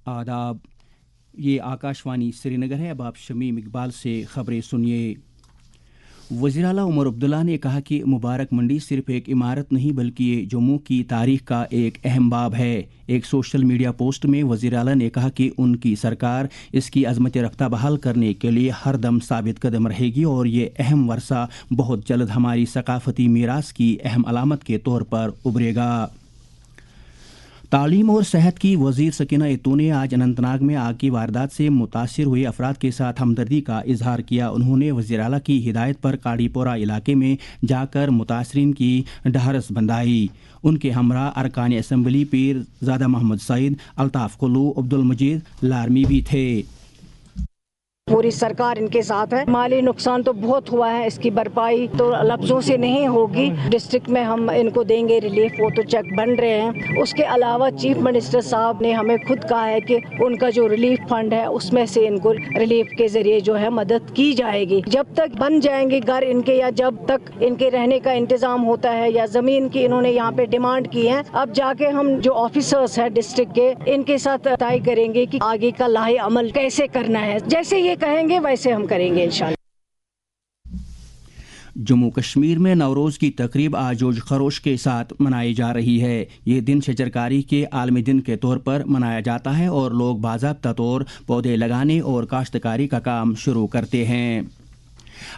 आदाब, ये आकाशवाणी श्रीनगर है। अब आप शमीम इकबाल से खबरें सुनिए। वज़ीर आला उमर अब्दुल्ला ने कहा कि मुबारक मंडी सिर्फ एक इमारत नहीं बल्कि ये जम्मू की तारीख का एक अहम बाब है। एक सोशल मीडिया पोस्ट में वज़ीर आला ने कहा कि उनकी सरकार इसकी अज़मत रफ्ता बहाल करने के लिए हर दम साबित कदम रहेगी और ये अहम वर्सा बहुत जल्द हमारी सकाफ़ती मीरास की अहम अलामत के तौर पर उभरेगा। तालीम और सेहत की वज़ीर सकीना इत्तू ने आज अनंतनाग में आग की वारदात से मुतासिर हुए अफराद के साथ हमदर्दी का इजहार किया। उन्होंने वज़ीर आला की हिदायत पर काड़ीपोरा इलाके में जाकर मुतासरीन की ढारस बंधाई। उनके हमरा अरकान असम्बली पीर ज़ादा मोहम्मद सईद, अल्ताफ़ कुल्लू, अब्दुल मजीद लारमी भी थे। पूरी सरकार इनके साथ है। माली नुकसान तो बहुत हुआ है, इसकी भरपाई तो लफ्जों से नहीं होगी। डिस्ट्रिक्ट में हम इनको देंगे रिलीफ, वो तो चेक बन रहे हैं। उसके अलावा चीफ मिनिस्टर साहब ने हमें खुद कहा है कि उनका जो रिलीफ फंड है उसमें से इनको रिलीफ के जरिए जो है मदद की जाएगी। जब तक बन जाएंगे घर इनके या जब तक इनके रहने का इंतजाम होता है या जमीन की इन्होंने यहाँ पे डिमांड की है, अब जाके हम जो ऑफिसर्स है डिस्ट्रिक्ट के इनके साथ तय करेंगे कि आगे का लाहे अमल कैसे करना है। जैसे ये कहेंगे वैसे हम करेंगे इंशाल्लाह। जम्मू कश्मीर में नवरोज़ की तकरीब आज जोश खरोश के साथ मनाई जा रही है। ये दिन शजरकारी के आलमी दिन के तौर पर मनाया जाता है और लोग बाज़ाब्ता तौर पौधे लगाने और काश्तकारी का काम शुरू करते हैं।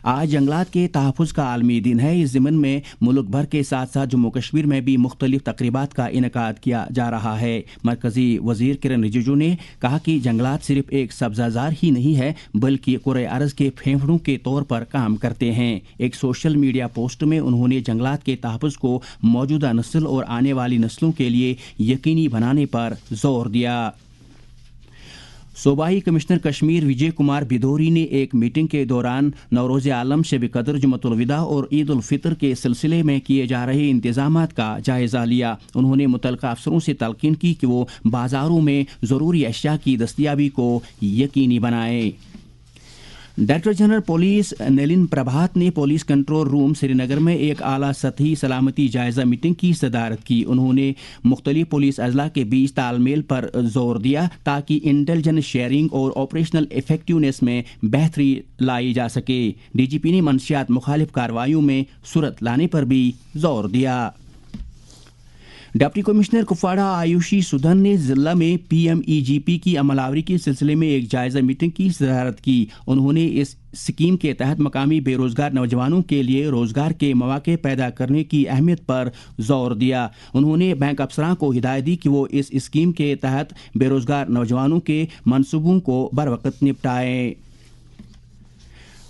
आज जंगलात के तहफ़्फ़ुज़ का आलमी दिन है। इस ज़िमन में मुल्क भर के साथ साथ जम्मू कश्मीर में भी मुख्तलिफ तकरीबात का इनकाद किया जा रहा है। मरकज़ी वज़ीर किरण रिजिजू ने कहा कि जंगलात सिर्फ एक सब्ज़ाजार ही नहीं है बल्कि कुरे अर्ज़ के फेफड़ों के तौर पर काम करते हैं। एक सोशल मीडिया पोस्ट में उन्होंने जंगलात के तहफ़्फ़ुज़ को मौजूदा नस्ल और आने वाली नस्लों के लिए यकीनी बनाने पर जोर दिया। सूबाई कमिश्नर कश्मीर विजय कुमार भिदोरी ने एक मीटिंग के दौरान नवरोज़ आलम, शब कदर, जुमतुल विदा और ईद उल फितर के सिलसिले में किए जा रहे इंतज़ामात का जायज़ा लिया। उन्होंने मुतल्लिक़ अफसरों से तलकीन की कि वो बाज़ारों में ज़रूरी अशिया की दस्तयाबी को यकीनी बनाएं। डायरेक्टर जनरल पुलिस नलिन प्रभात ने पुलिस कंट्रोल रूम श्रीनगर में एक आला सतही सलामती जायज़ा मीटिंग की सदारत की। उन्होंने मुख्तलिफ पुलिस अजला के बीच तालमेल पर जोर दिया ताकि इंटेलिजेंस शेयरिंग और ऑपरेशनल इफेक्टिवनेस में बेहतरी लाई जा सके। डीजीपी ने मंशियात मुखालिफ कार्रवाइयों में सूरत लाने पर भी जोर दिया। डिप्टी कमिश्नर कुपवाड़ा आयुषी सुधन ने ज़िला में PMEGP की अमलावरी के सिलसिले में एक जायज़ा मीटिंग की सदारत की। उन्होंने इस स्कीम के तहत मकामी बेरोज़गार नौजवानों के लिए रोज़गार के मौके पैदा करने की अहमियत पर जोर दिया। उन्होंने बैंक अफसरान को हिदायत दी कि वो इस स्कीम के तहत बेरोज़गार नौजवानों के मनसूबों को बरवक़्त निपटाएं।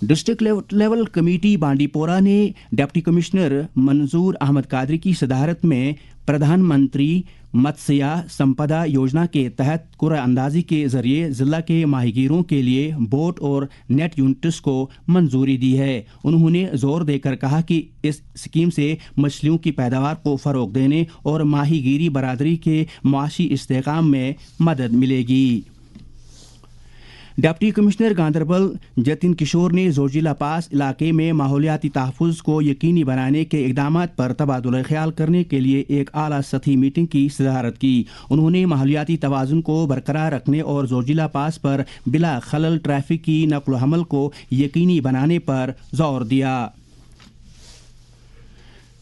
डिस्ट्रिक्ट लेवल कमेटी बांडीपोरा ने डिप्टी कमिश्नर मंजूर अहमद कादरी की सदारत में प्रधानमंत्री मत्स्य संपदा योजना के तहत कुरा अंदाजी के जरिए ज़िला के माहीगीरों के लिए बोट और नेट यूनिट्स को मंजूरी दी है। उन्होंने जोर देकर कहा कि इस स्कीम से मछलियों की पैदावार को फ़रोग़ देने और माहीगीरी बरादरी के माशी इस्तेकाम में मदद मिलेगी। डिप्टी कमिश्नर गांदरबल जतिन किशोर ने जोजिला पास इलाके में माहौलियाती तहफ़्फ़ुज़ को यकीनी बनाने के इक़दामात पर तबादुल ख़याल करने के लिए एक आला सतही मीटिंग की सदारत की। उन्होंने माहौलियाती तवाज़ुन को बरकरार रखने और जोजिला पास पर बिला खलल ट्रैफिक की नक़्ल व हमल को यकीनी बनाने पर जोर दिया।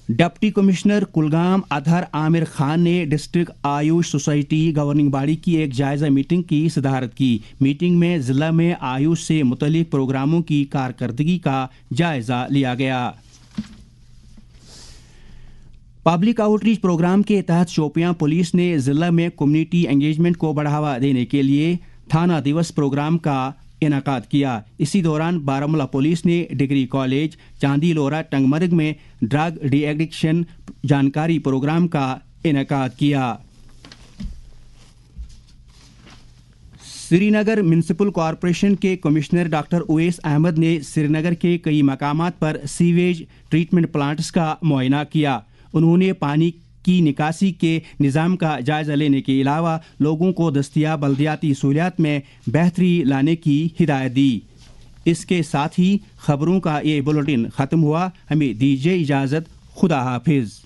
डिप्टी कमिश्नर कुलगाम अतहर आमिर खान ने district Ayush society governing body की एक जायज़ा मीटिंग की सदारत की। मीटिंग में ज़िला में आयुष से मुतल्लिक़ प्रोग्रामों की कारकर्दगी का जायज़ा लिया गया। पब्लिक आउटरीच प्रोग्राम के तहत शोपियां पुलिस ने ज़िला में कम्युनिटी एंगेजमेंट को बढ़ावा देने के लिए थाना दिवस प्रोग्राम का इनाकाद किया। इसी दौरान बारामूला पुलिस ने डिग्री कॉलेज चांदी लोरा टंगमर्ग में ड्रग डी एडिक्शन जानकारी प्रोग्राम का इनाकाद किया। श्रीनगर म्यूनिसिपल कॉरपोरेशन के कमिश्नर डॉक्टर उवैस अहमद ने श्रीनगर के कई मकामात पर सीवेज ट्रीटमेंट प्लांट्स का मुआयना किया। उन्होंने पानी की निकासी के निज़ाम का जायज़ा लेने के अलावा लोगों को दस्तयाब बल्दियाती सहूलियात में बेहतरी लाने की हिदायत दी। اس کے ساتھ ہی خبروں کا یہ بلیٹن ختم ہوا. ہمیں دیجیے اجازت. خدا حافظ.